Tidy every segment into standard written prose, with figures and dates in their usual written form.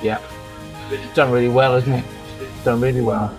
Yeah. It's done really well, isn't it? It's done really well.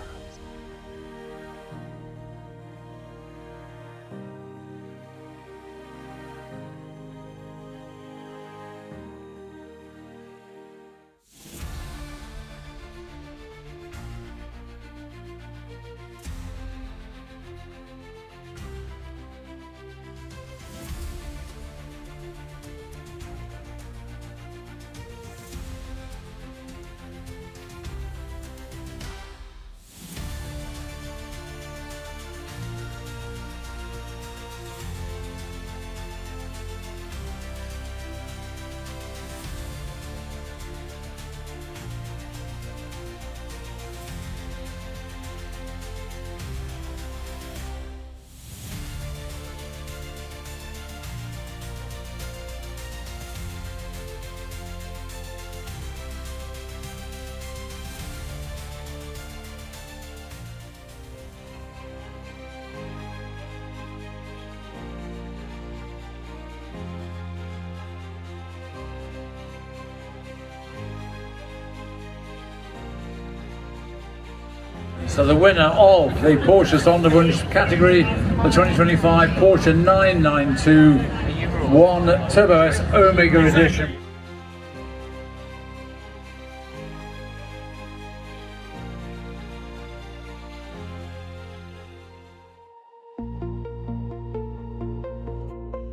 So the winner of the Porsche Sonderwunsch category, the 2025 Porsche 992 Turbo S Omega Edition.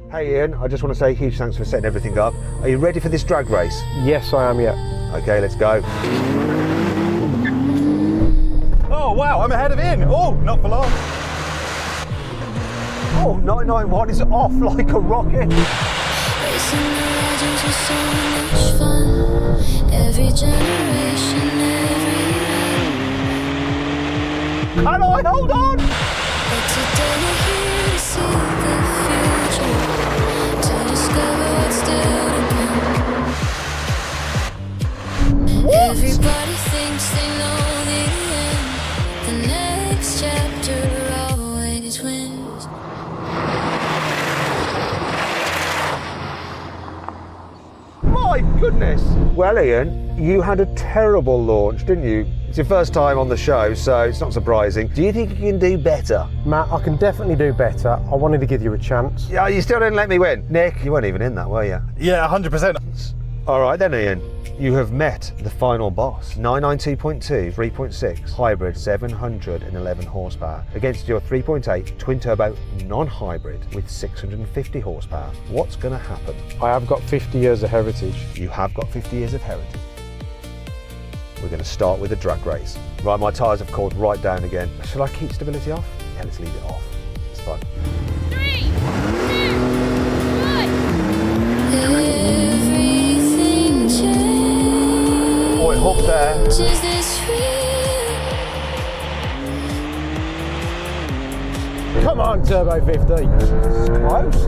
Hey Ian, I just want to say huge thanks for setting everything up. Are you ready for this drag race? Yes, I am, yeah. Okay, let's go. Oh wow, I'm ahead of Ian. Oh, not for long. Oh, 991 is off like a rocket. Racing the legends was so much fun. Every generation, every Can I hold on? But today we're here to see the future, to discover what's still to come. Everybody thinks they know the end. The next chapter always wins. My goodness. Well Ian, you had a terrible launch, didn't you? It's your first time on the show, so it's not surprising. Do you think you can do better? Matt, I can definitely do better. I wanted to give you a chance. Yeah, you still didn't let me win. Nick, you weren't even in that, were you? Yeah, 100%. All right then Ian, you have met the final boss. 992.2, 3.6, hybrid, 711 horsepower against your 3.8 twin turbo non-hybrid with 650 horsepower. What's going to happen? I have got 50 years of heritage. You have got 50 years of heritage. We're going to start with a drag race. Right, my tyres have cooled right down again. Shall I keep stability off? Yeah, let's leave it off. It's fine. 3, 2, 1. Everything changes. Oh, it hooked there. Is this real? Come on, Turbo 50. Close.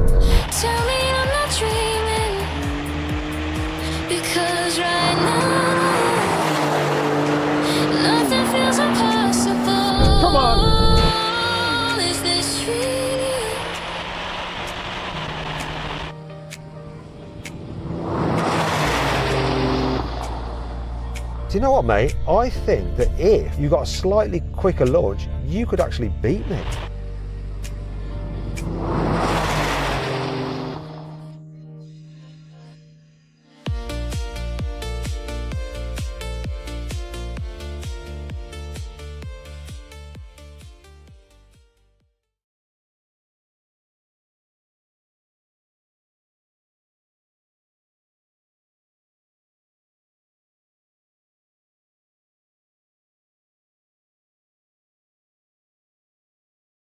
Tell me I'm not dreaming, because right now nothing feels impossible. Come on. Is this real? Do you know what, mate? I think that if you got a slightly quicker launch, you could actually beat me.